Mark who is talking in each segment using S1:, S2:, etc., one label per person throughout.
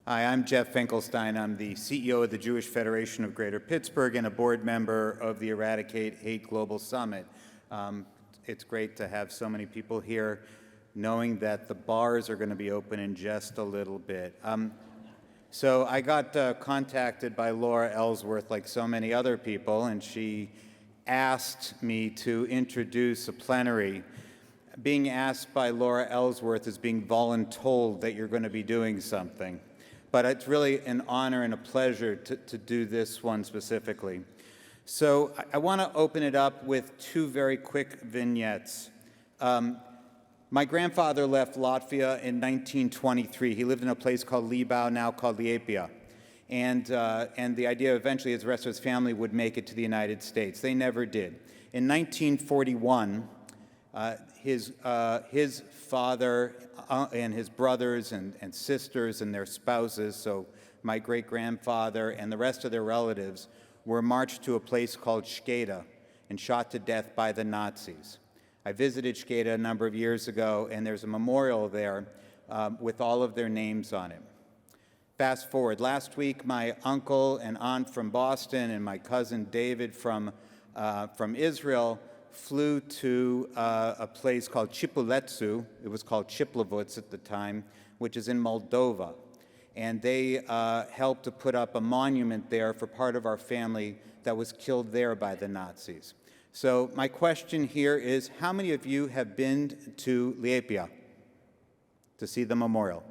S1: Hi, I'm Jeff Finkelstein. I'm the CEO of the Jewish Federation of Greater Pittsburgh and a board member of the Eradicate Hate Global Summit. It's great to have so many people here, knowing that the bars are going to be open in just a little bit. So I got contacted by Laura Ellsworth, like so many other people, and she asked me to introduce a plenary. Being asked by Laura Ellsworth is being voluntold that you're going to be doing something. But it's really an honor and a pleasure to do this one specifically. So I want to open it up with two very quick vignettes. My grandfather left Latvia in 1923. He lived in a place called Libau, now called Liepāja. And the idea eventually is the rest of his family would make it to the United States. They never did. In 1941, his father and his brothers and sisters and their spouses, so my great-grandfather and the rest of their relatives, were marched to a place called Škēda and shot to death by the Nazis. I visited Škēda a number of years ago, and there's a memorial there with all of their names on it. Fast forward, last week my uncle and aunt from Boston and my cousin David from Israel flew to a place called Chipuletsu. It was called Chiplovutz at the time, which is in Moldova. And they helped to put up a monument there for part of our family that was killed there by the Nazis. So my question here is, how many of you have been to Liepāja to see the memorial?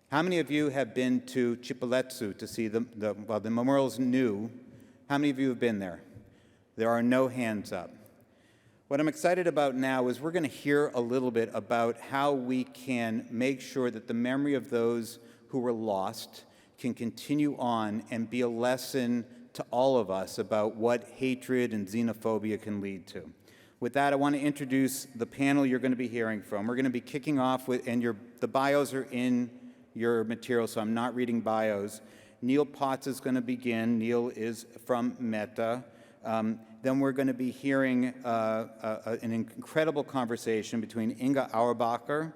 S1: How many of you have been to Chipuletsu to see well, the memorial's new. How many of you have been there? There are no hands up. What I'm excited about now is we're going to hear a little bit about how we can make sure that the memory of those who were lost can continue on and be a lesson to all of us about what hatred and xenophobia can lead to. With that, I want to introduce the panel you're going to be hearing from. We're going to be kicking off with, and the bios are in your material, so I'm not reading bios. Neil Potts is going to begin. Neil is from Meta. Then we're going to be hearing an incredible conversation between Inge Auerbacher,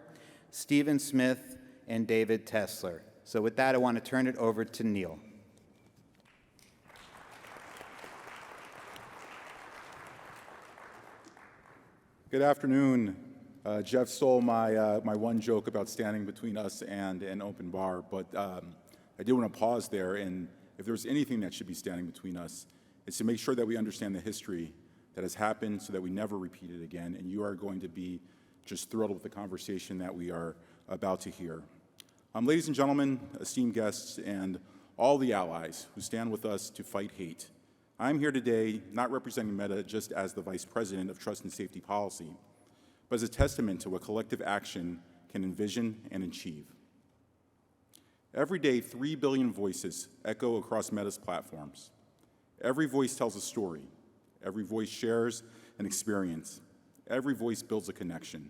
S1: Stephen Smith, and David Tessler. So with that, I want to turn it over to Neil.
S2: Good afternoon. Jeff stole my one joke about standing between us and an open bar, but I do want to pause there, and if there's anything that should be standing between us, it's to make sure that we understand the history that has happened so that we never repeat it again, and you are going to be just thrilled with the conversation that we are about to hear. Ladies and gentlemen, esteemed guests, and all the allies who stand with us to fight hate, I'm here today not representing Meta just as the Vice President of Trust and Safety Policy, but as a testament to what collective action can envision and achieve. Every day, 3 billion voices echo across Meta's platforms. Every voice tells a story. Every voice shares an experience. Every voice builds a connection.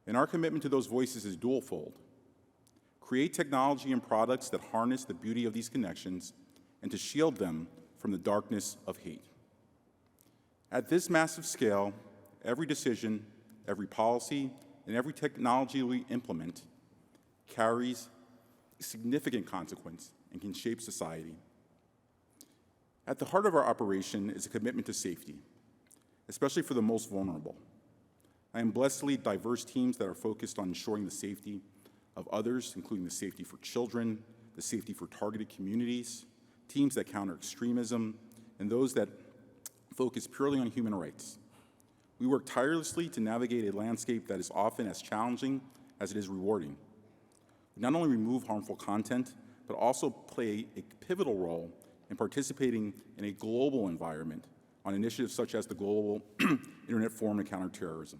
S2: And our commitment to those voices is dual-fold. Create technology and products that harness the beauty of these connections and to shield them from the darkness of hate. At this massive scale, every decision, every policy, and every technology we implement carries significant consequence and can shape society. At the heart of our operation is a commitment to safety, especially for the most vulnerable. I am blessed to lead diverse teams that are focused on ensuring the safety of others, including the safety for children, the safety for targeted communities, teams that counter extremism, and those that focus purely on human rights. We work tirelessly to navigate a landscape that is often as challenging as it is rewarding. We not only remove harmful content, but also play a pivotal role in participating in a global environment on initiatives such as the Global Internet Forum to Counter Terrorism.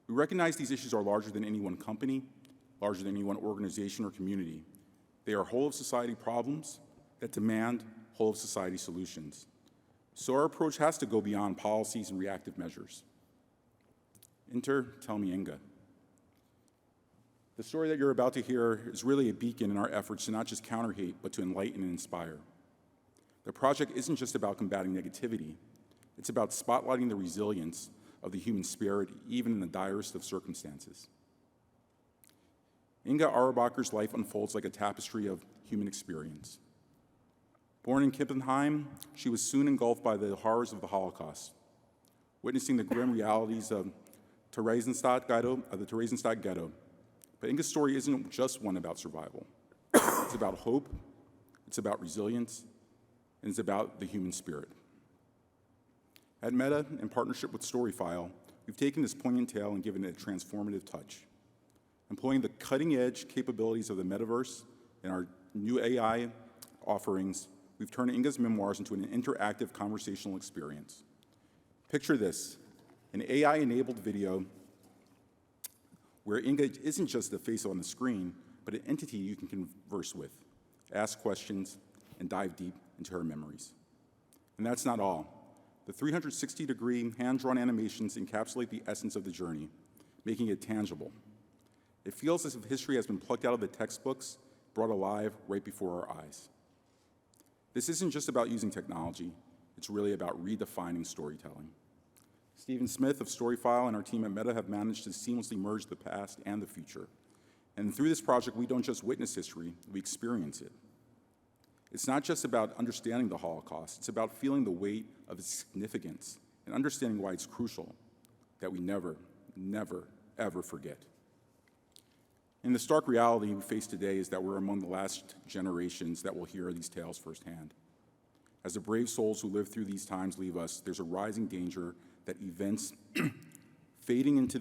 S2: We recognize these issues are larger than any one company, larger than any one organization or community. They are whole-of-society problems that demand whole-of-society solutions. So our approach has to go beyond policies and reactive measures. Enter Tell Me Inge. The story that you're about to hear is really a beacon in our efforts to not just counter hate, but to enlighten and inspire. The project isn't just about combating negativity. It's about spotlighting the resilience of the human spirit, even in the direst of circumstances. Inge Auerbacher's life unfolds like a tapestry of human experience. Born in Kippenheim, she was soon engulfed by the horrors of the Holocaust, witnessing the grim realities of the Theresienstadt ghetto. But Inge's story isn't just one about survival. It's about hope, it's about resilience, and it's about the human spirit. At Meta, in partnership with StoryFile, we've taken this poignant tale and given it a transformative touch. Employing the cutting-edge capabilities of the metaverse and our new AI offerings, we've turned Inge's memoirs into an interactive conversational experience. Picture this, an AI-enabled video where Inge isn't just a face on the screen, but an entity you can converse with, ask questions, and dive deep into her memories. And that's not all. The 360-degree hand-drawn animations encapsulate the essence of the journey, making it tangible. It feels as if history has been plucked out of the textbooks, brought alive right before our eyes. This isn't just about using technology, it's really about redefining storytelling. Stephen Smith of StoryFile and our team at Meta have managed to seamlessly merge the past and the future. And through this project, we don't just witness history, we experience it. It's not just about understanding the Holocaust, it's about feeling the weight of its significance and understanding why it's crucial that we never, ever forget. And the stark reality we face today is that we're among the last generations that will hear these tales firsthand. As the brave souls who lived through these times leave us, there's a rising danger that events fading into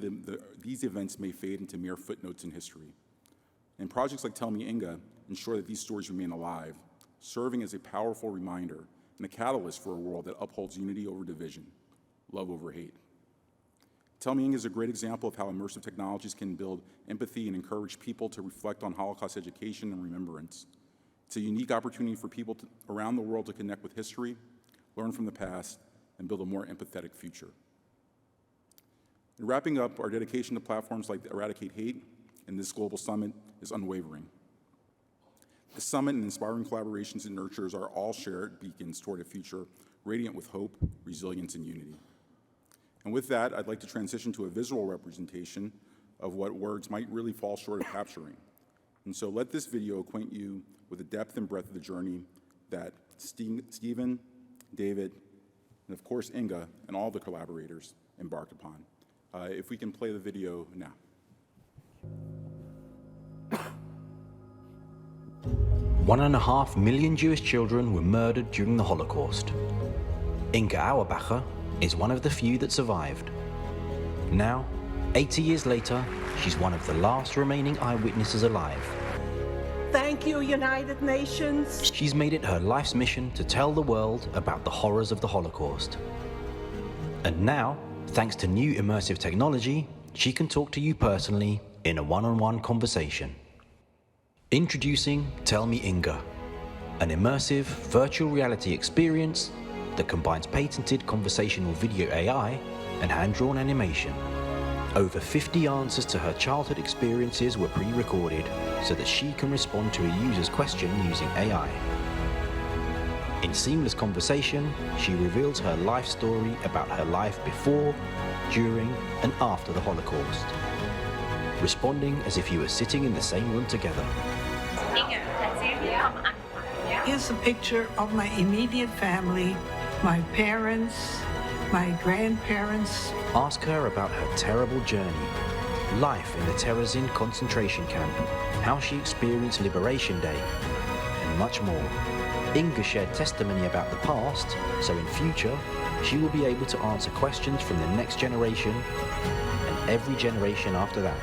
S2: these events may fade into mere footnotes in history. And projects like Tell Me Inge ensure that these stories remain alive, serving as a powerful reminder and a catalyst for a world that upholds unity over division, love over hate. Tell Me Inge is a great example of how immersive technologies can build empathy and encourage people to reflect on Holocaust education and remembrance. It's a unique opportunity for people around the world to connect with history, learn from the past, and build a more empathetic future. In wrapping up, our dedication to platforms like Eradicate Hate and this global summit is unwavering. The summit and inspiring collaborations it nurtures are all shared beacons toward a future radiant with hope, resilience, and unity. And with that, I'd like to transition to a visual representation of what words might really fall short of capturing. And so let this video acquaint you with the depth and breadth of the journey that Stephen, David, and of course Inge, and all the collaborators embarked upon. If we can play the video now.
S3: 1.5 million Jewish children were murdered during the Holocaust. Inge Auerbacher is one of the few that survived. Now, 80 years later, she's one of the last remaining eyewitnesses alive.
S4: Thank you, United Nations.
S3: She's made it her life's mission to tell the world about the horrors of the Holocaust. And now, thanks to new immersive technology, she can talk to you personally in a one-on-one conversation. Introducing Tell Me Inge, an immersive virtual reality experience that combines patented conversational video AI and hand-drawn animation. Over 50 answers to her childhood experiences were pre-recorded so that she can respond to a user's question using AI. In seamless conversation, she reveals her life story about her life before, during, and after the Holocaust, responding as if you were sitting in the same room together.
S4: Here's a picture of my immediate family, my parents, my grandparents.
S3: Ask her about her terrible journey, life in the Terezin concentration camp, how she experienced Liberation Day, and much more. Inge shared testimony about the past, so in future, she will be able to answer questions from the next generation and every generation after that.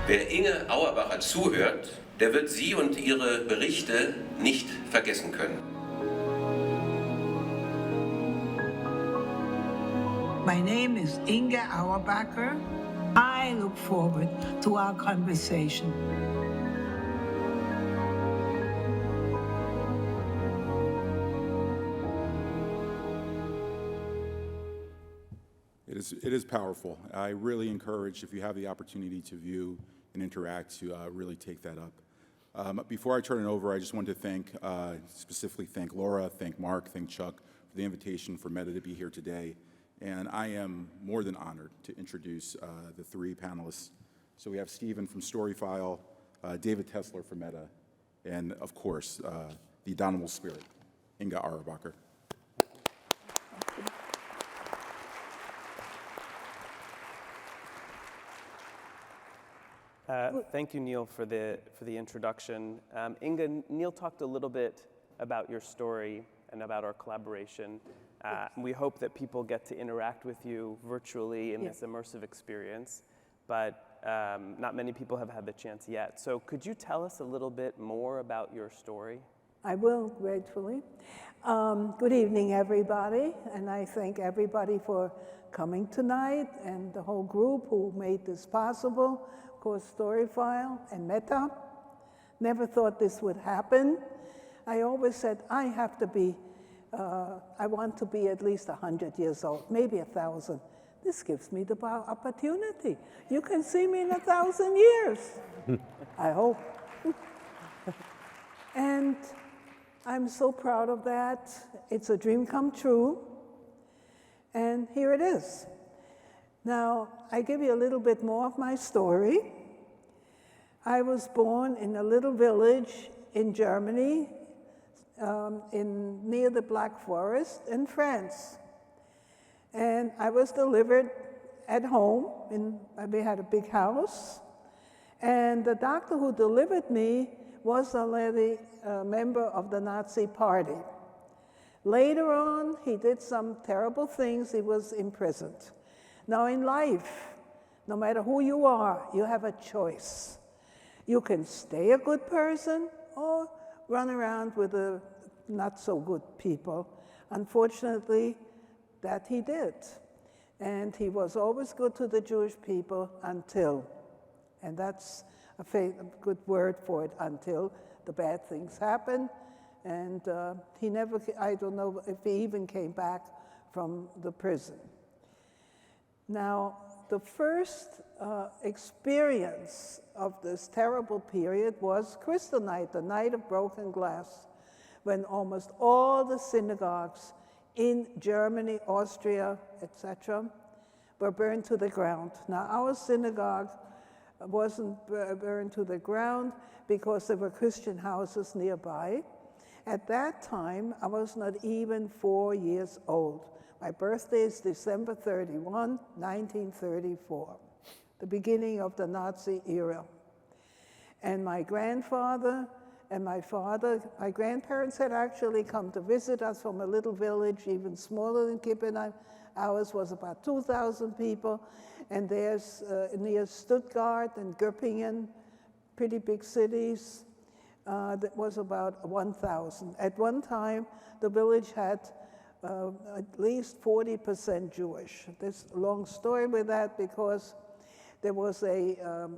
S5: Wer Inge Auerbacher zuhört, der wird sie und ihre Berichte nicht vergessen können.
S4: My name is Inge Auerbacher. I look forward to our conversation.
S2: It is powerful. I really encourage, if you have the opportunity to view and interact, to really take that up. Before I turn it over, I just wanted to specifically thank Laura, thank Mark, thank Chuck for the invitation for Meta to be here today. And I am more than honored to introduce the three panelists So we have Stephen from StoryFile, David Tessler from Meta, and of course, the Downable Spirit, Inge Auerbacher.
S6: Thank you, Neil, for the introduction. Inge, Neil talked a little bit about your story and about our collaboration. We hope that people get to interact with you virtually in this immersive experience, but not many people have had the chance yet. So could you tell us a little bit more about your story?
S4: I will, gratefully. Good evening, everybody, and I thank everybody for coming tonight and the whole group who made this possible. Of course, StoryFile and Meta. Never thought this would happen. I always said I have to be, I want to be at least 100 years old, maybe 1,000. This gives me the opportunity. You can see me in 1,000 years, I hope. And I'm so proud of that. It's a dream come true. And here it is. Now, I give you a little bit more of my story. I was born in a little village in Germany, near the Black Forest in France. And I was delivered at home. We had a big house. And the doctor who delivered me was already a member of the Nazi Party. Later on, he did some terrible things. He was imprisoned. Now in life, no matter who you are, you have a choice. You can stay a good person or run around with the not so good people. Unfortunately, that he did. And he was always good to the Jewish people until, and that's a good word for it, until the bad things happened. And he never, I don't know if he even came back from the prison. Now, the first experience of this terrible period was Kristallnacht, the night of broken glass, when almost all the synagogues in Germany, Austria, etc., were burned to the ground. Now, our synagogue wasn't burned to the ground because there were Christian houses nearby. At that time, I was not even 4 years old. My birthday is December 31, 1934, the beginning of the Nazi era. And my grandfather and my father, my grandparents had actually come to visit us from a little village, even smaller than Kippenheim. Ours was about 2,000 people. And there's near Stuttgart and Göppingen, pretty big cities, that was about 1,000. At one time, the village had at least 40% Jewish. There's a long story with that because there was a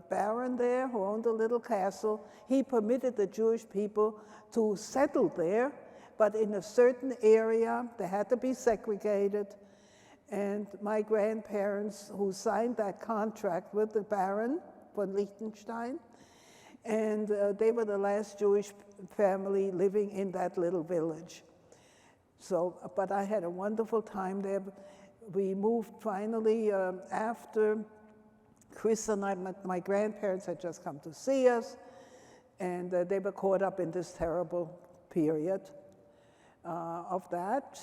S4: baron there who owned a little castle. He permitted the Jewish people to settle there, but in a certain area, they had to be segregated. And my grandparents, who signed that contract with the Baron von Liechtenstein, and they were the last Jewish family living in that little village. So, but I had a wonderful time there. We moved finally after Kristallnacht. My grandparents had just come to see us, and they were caught up in this terrible period of that.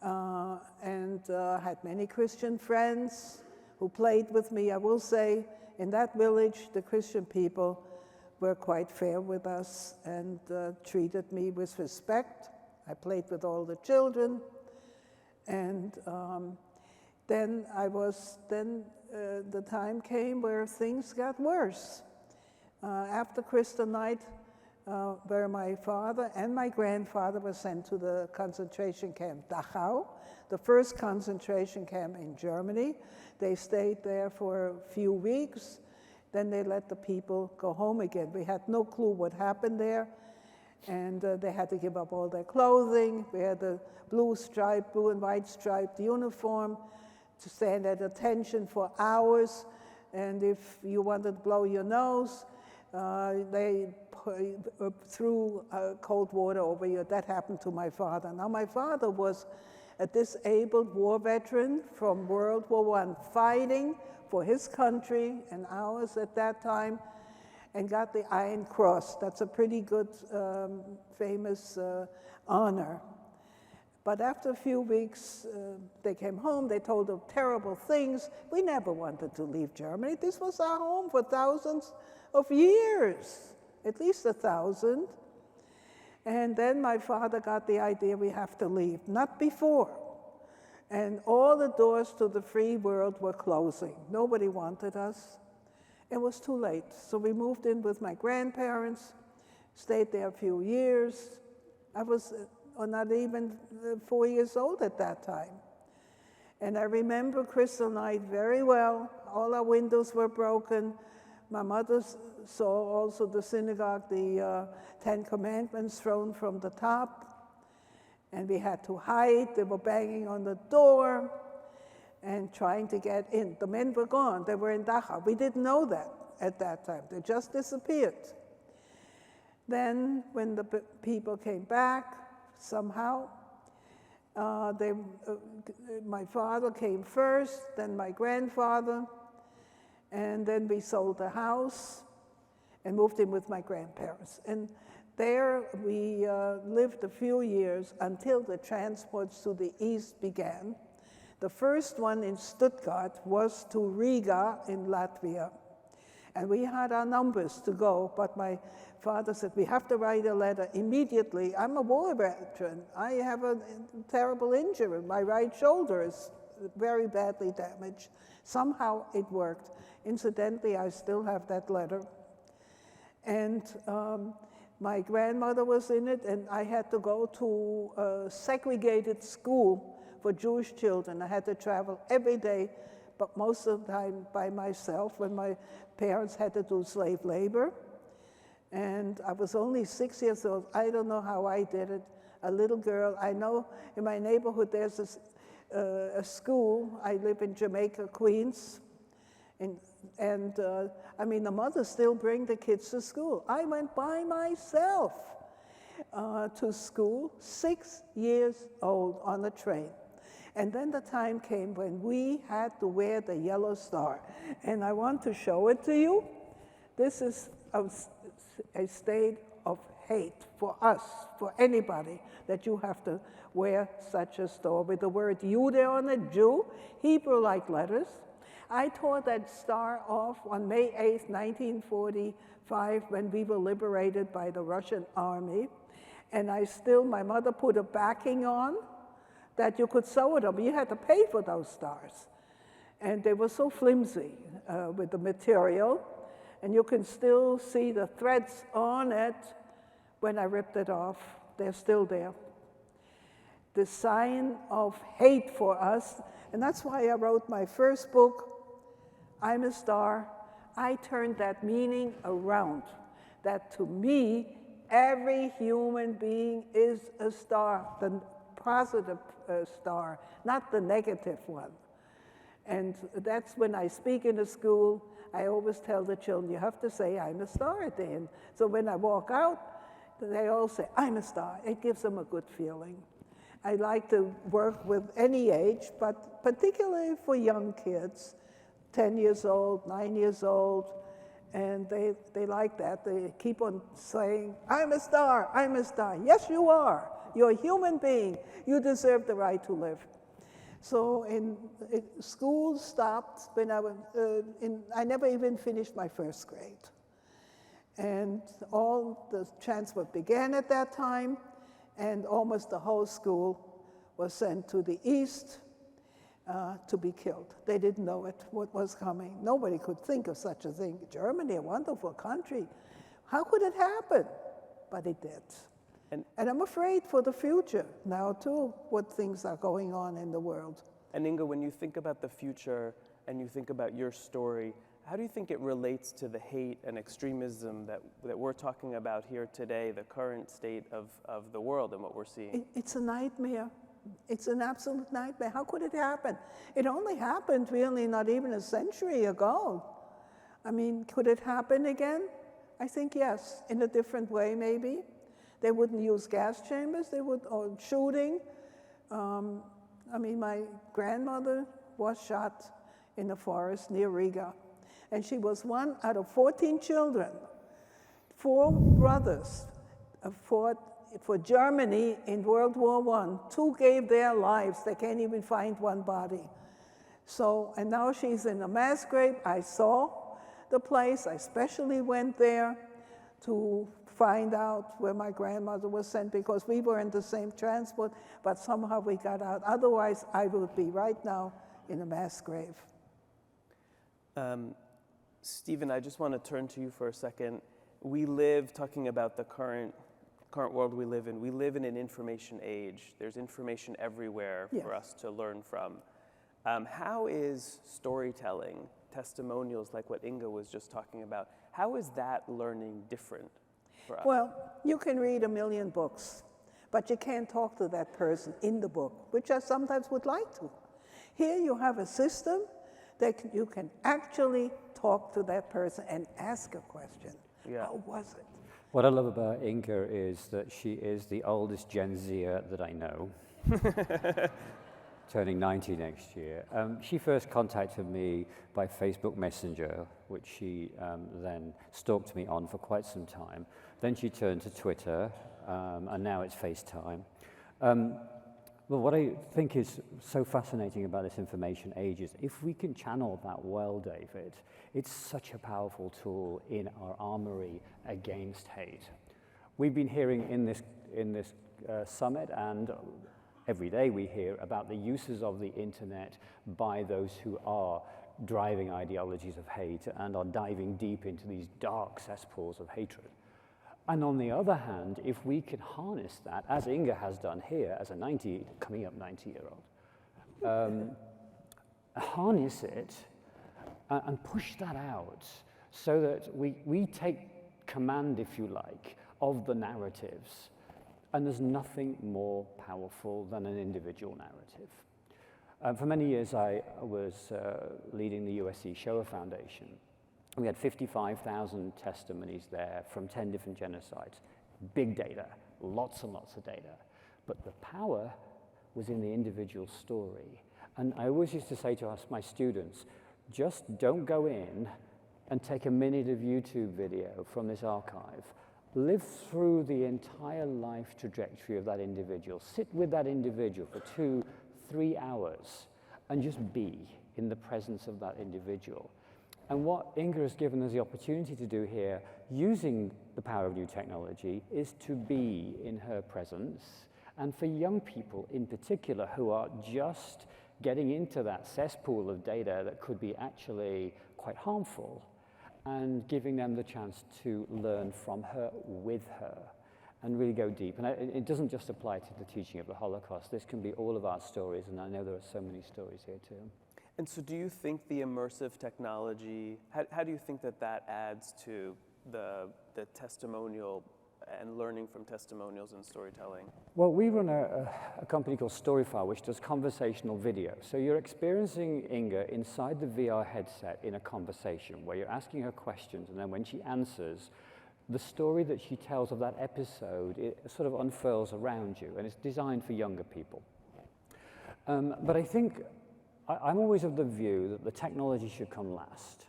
S4: And had many Christian friends who played with me. I will say, in that village, the Christian people were quite fair with us and treated me with respect. I played with all the children. And then the time came where things got worse. After Kristallnacht, where my father and my grandfather were sent to the concentration camp Dachau, the first concentration camp in Germany. They stayed there for a few weeks. Then they let the people go home again. We had no clue what happened there. And they had to give up all their clothing. We had the blue and white striped uniform to stand at attention for hours. And if you wanted to blow your nose, they threw cold water over you. That happened to my father. Now, my father was a disabled war veteran from World War I, fighting for his country and ours at that time, and got the Iron Cross. That's a pretty good, famous honor. But after a few weeks, they came home, they told them terrible things. We never wanted to leave Germany. This was our home for thousands of years, at least 1,000. And then my father got the idea we have to leave, not before. And all the doors to the free world were closing. Nobody wanted us. It was too late. So we moved in with my grandparents, stayed there a few years. I was not even 4 years old at that time. And I remember Crystal Night very well. All our windows were broken. My mother saw also the synagogue, the 10 Commandments thrown from the top. And we had to hide. They were banging on the door and trying to get in. The men were gone. They were in Dachau. We didn't know that at that time. They just disappeared. Then when the people came back, somehow, my father came first, then my grandfather, and then we sold the house and moved in with my grandparents. And there we lived a few years until the transports to the east began. The first one in Stuttgart was to Riga in Latvia. And we had our numbers to go, but my father said, we have to write a letter immediately. I'm a war veteran. I have a terrible injury. My right shoulder is very badly damaged. Somehow it worked. Incidentally, I still have that letter. And my grandmother was in it, and I had to go to a segregated school for Jewish children. I had to travel every day, but most of the time by myself when my parents had to do slave labor. And I was only 6 years old. I don't know how I did it. A little girl. I know in my neighborhood there's a school. I live in Jamaica, Queens. And I mean, the mothers still bring the kids to school. I went by myself to school, 6 years old, on the train. And then the time came when we had to wear the yellow star. And I want to show it to you. This is a state of hate for us, for anybody, that you have to wear such a star with the word Jude on it, Jew, Hebrew-like letters. I tore that star off on May 8th, 1945, when we were liberated by the Russian army. And my mother put a backing on that you could sew it up. You had to pay for those stars. And they were so flimsy with the material. And you can still see the threads on it when I ripped it off. They're still there. The sign of hate for us. And that's why I wrote my first book, I'm a Star. I turned that meaning around. That to me, every human being is a star, the positive star, not the negative one. And that's when I speak in a school, I always tell the children, you have to say, I'm a star at the end. So when I walk out, they all say, I'm a star. It gives them a good feeling. I like to work with any age, but particularly for young kids, 10 years old, 9 years old, and they like that. They keep on saying, I'm a star, I'm a star. Yes, you are. You're a human being. You deserve the right to live. So school stopped when I never even finished my first grade. And all the transport began at that time, and almost the whole school was sent to the east to be killed. They didn't know what was coming. Nobody could think of such a thing. Germany, a wonderful country. How could it happen? But it did. And I'm afraid for the future now, too, what things are going on in the world.
S6: And Inge, when you think about the future and you think about your story, how do you think it relates to the hate and extremism that we're talking about here today, the current state of the world and what we're seeing?
S4: It's a nightmare. It's an absolute nightmare. How could it happen? It only happened really not even a century ago. I mean, could it happen again? I think yes, in a different way maybe. They wouldn't use gas chambers, or shooting. I mean, my grandmother was shot in the forest near Riga. And she was one out of 14 children. 4 brothers fought for Germany in World War I. 2 gave their lives. They can't even find one body. So, and now she's in a mass grave. I saw the place. I especially went there to find out where my grandmother was sent, because we were in the same transport, but somehow we got out. Otherwise, I would be right now in a mass grave.
S6: Stephen, I just want to turn to you for a second. We live, talking about the current world we live in an information age. There's information everywhere for us to learn from. How is storytelling, testimonials like what Inge was just talking about, how is that learning different for us?
S4: Well, you can read 1 million books, but you can't talk to that person in the book, which I sometimes would like to. Here you have a system that you can actually talk to that person and ask a question.
S6: Yeah.
S4: How was it?
S7: What I love about Inge is that she is the oldest Gen Zer that I know, turning 90 next year. She first contacted me by Facebook Messenger, which she then stalked me on for quite some time. Then she turned to Twitter, and now it's FaceTime. Well, what I think is so fascinating about this information age is if we can channel that well, David, it's such a powerful tool in our armory against hate. We've been hearing in this summit, and every day we hear about the uses of the internet by those who are driving ideologies of hate and are diving deep into these dark cesspools of hatred. And on the other hand, if we can harness that, as Inge has done here as a coming up 90-year-old, harness it and push that out so that we take command, if you like, of the narratives. And there's nothing more powerful than an individual narrative. For many years, I was leading the USC Shoah Foundation. We had 55,000 testimonies there from 10 different genocides. Big data, lots and lots of data. But the power was in the individual story. And I always used to say to my students, just don't go in and take a minute of YouTube video from this archive. Live through the entire life trajectory of that individual. Sit with that individual for 2-3 hours and just be in the presence of that individual. And what Inge has given us the opportunity to do here, using the power of new technology, is to be in her presence. And for young people in particular who are just getting into that cesspool of data that could be actually quite harmful, and giving them the chance to learn from her, with her, and really go deep. And it doesn't just apply to the teaching of the Holocaust. This can be all of our stories, and I know there are so many stories here too.
S6: And so do you think the immersive technology, how do you think that adds to the testimonial and learning from testimonials and storytelling?
S7: Well, we run a company called StoryFile, which does conversational video. So you're experiencing Inge inside the VR headset in a conversation where you're asking her questions, and then when she answers, the story that she tells of that episode, it sort of unfurls around you, and it's designed for younger people. But I think I'm always of the view that the technology should come last.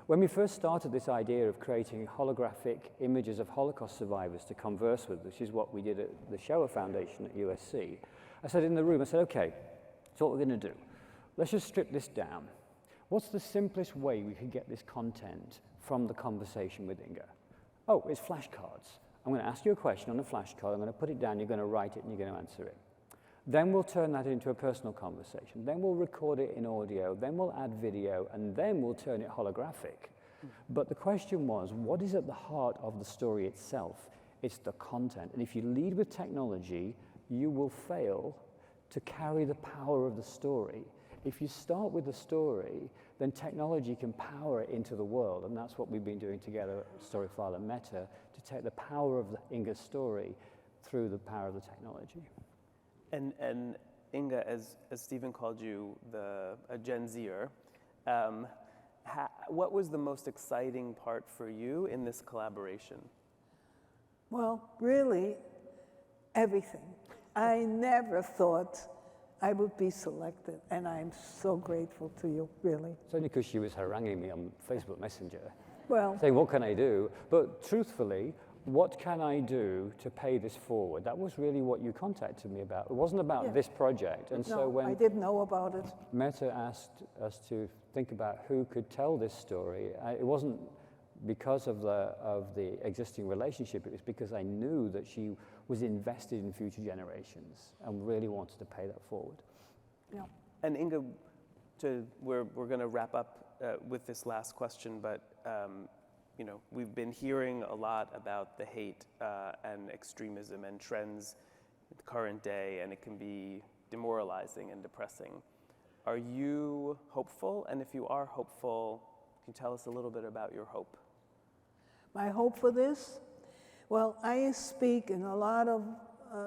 S7: When we first started this idea of creating holographic images of Holocaust survivors to converse with, which is what we did at the Shoah Foundation at USC, I said in the room, okay, that's what we're going to do. Let's just strip this down. What's the simplest way we could get this content from the conversation with Inge? Oh, it's flashcards. I'm going to ask you a question on a flashcard, I'm going to put it down, you're going to write it, and you're going to answer it. Then we'll turn that into a personal conversation. Then we'll record it in audio. Then we'll add video. And then we'll turn it holographic. But the question was, what is at the heart of the story itself? It's the content. And if you lead with technology, you will fail to carry the power of the story. If you start with the story, then technology can power it into the world. And that's what we've been doing together at StoryFile and Meta, to take the power of Inge's story through the power of the technology.
S6: And Inge, as Stephen called you a Gen Zer, what was the most exciting part for you in this collaboration?
S4: Well, really, everything. I never thought I would be selected, and I'm so grateful to you, really.
S7: It's only because she was haranguing me on Facebook Messenger,
S4: Well,
S7: saying, what can I do? But truthfully, what can I do to pay this forward? That was really what you contacted me about. It wasn't about this project. And so
S4: no,
S7: when
S4: I didn't know about it.
S7: Meta asked us to think about who could tell this story, it wasn't because of the existing relationship, it was because I knew that she was invested in future generations and really wanted to pay that forward.
S4: Yeah.
S6: And Inge, we're going to wrap up with this last question, but you know, we've been hearing a lot about the hate and extremism and trends in the current day, and it can be demoralizing and depressing. Are you hopeful? And if you are hopeful, can you tell us a little bit about your hope?
S4: My hope for this? Well, I speak in a lot of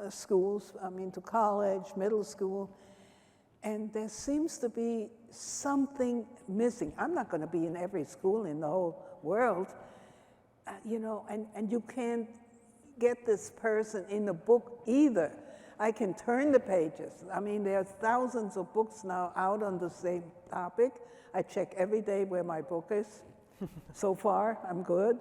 S4: schools, I mean to college, middle school, and there seems to be something missing. I'm not going to be in every school in the whole world, you know, and you can't get this person in a book either. I can turn the pages. I mean, there are thousands of books now out on the same topic. I check every day where my book is. So far, I'm good.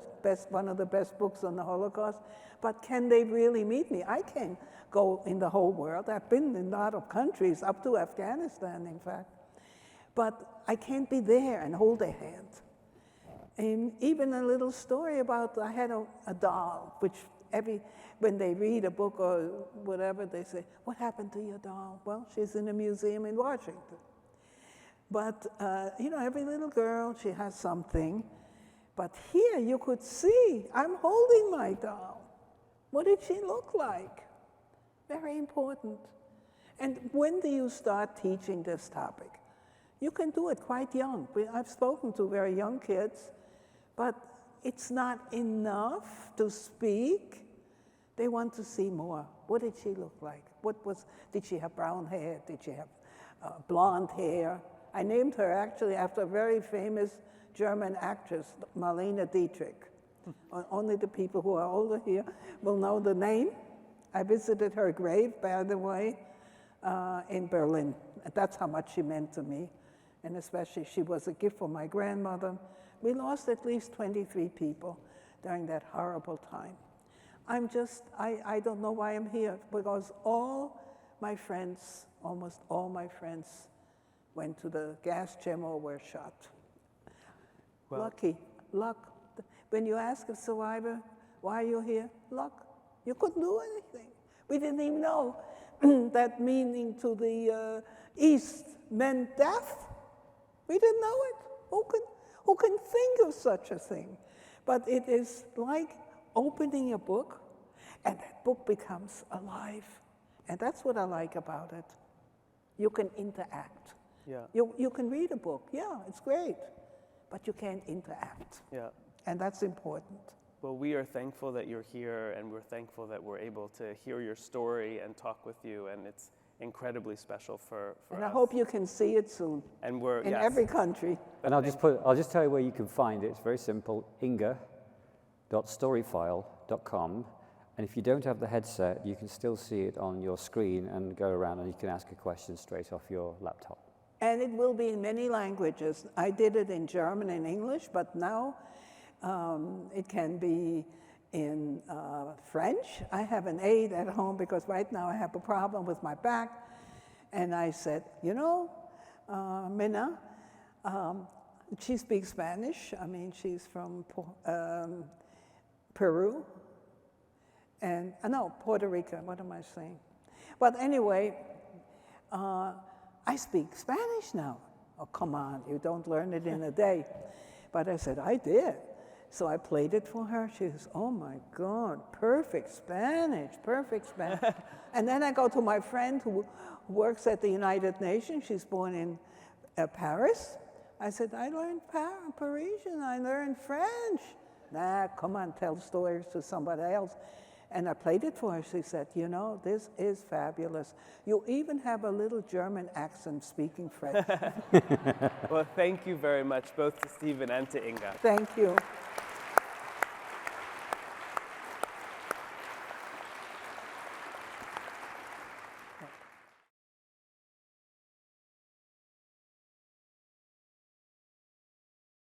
S4: One of the best books on the Holocaust. But can they really meet me? I can go in the whole world. I've been in a lot of countries, up to Afghanistan, in fact. But I can't be there and hold their hand. And even a little story about, I had a doll, which when they read a book or whatever, they say, what happened to your doll? Well, she's in a museum in Washington. But, you know, every little girl, she has something. But here you could see, I'm holding my doll. What did she look like? Very important. And when do you start teaching this topic? You can do it quite young. I've spoken to very young kids, but it's not enough to speak. They want to see more. What did she look like? Did she have brown hair? Did she have blonde hair? I named her actually after a very famous German actress, Marlene Dietrich. Only the people who are older here will know the name. I visited her grave, by the way, in Berlin. That's how much she meant to me. And especially she was a gift for my grandmother. We lost at least 23 people during that horrible time. I don't know why I'm here, because all my friends, almost all my friends, went to the gas chamber or were shot. Well, luck. When you ask a survivor, why are you here? Luck. You couldn't do anything. We didn't even know that meaning to the East meant death. We didn't know it. Who can think of such a thing? But it is like opening a book, and that book becomes alive. And that's what I like about it. You can interact.
S6: Yeah.
S4: You can read a book, yeah, it's great, but you can't interact.
S6: Yeah.
S4: And that's important.
S6: Well, we are thankful that you're here, and we're thankful that we're able to hear your story and talk with you, and it's incredibly special for
S4: and
S6: us.
S4: I hope you can see it soon.
S6: And we're
S4: in every country.
S7: And I'll just tell you where you can find it. It's very simple, inge.storyfile.com. And if you don't have the headset, you can still see it on your screen and go around and you can ask a question straight off your laptop.
S4: And it will be in many languages. I did it in German and English, but now it can be in French. I have an aide at home because right now I have a problem with my back. And I said, you know, Minna, she speaks Spanish. I mean, she's from Peru. And, no, Puerto Rico, what am I saying? But anyway, I speak Spanish now. Oh, come on, you don't learn it in a day. But I said, I did. So I played it for her. She says, oh my God, perfect Spanish. And then I go to my friend who works at the United Nations. She's born in Paris. I said, I learned Parisian, I learned French. Nah, come on, tell stories to somebody else. And I played it for her. She said, you know, this is fabulous. You even have a little German accent speaking French.
S6: Well, thank you very much, both to Stephen and to Inge.
S4: Thank you.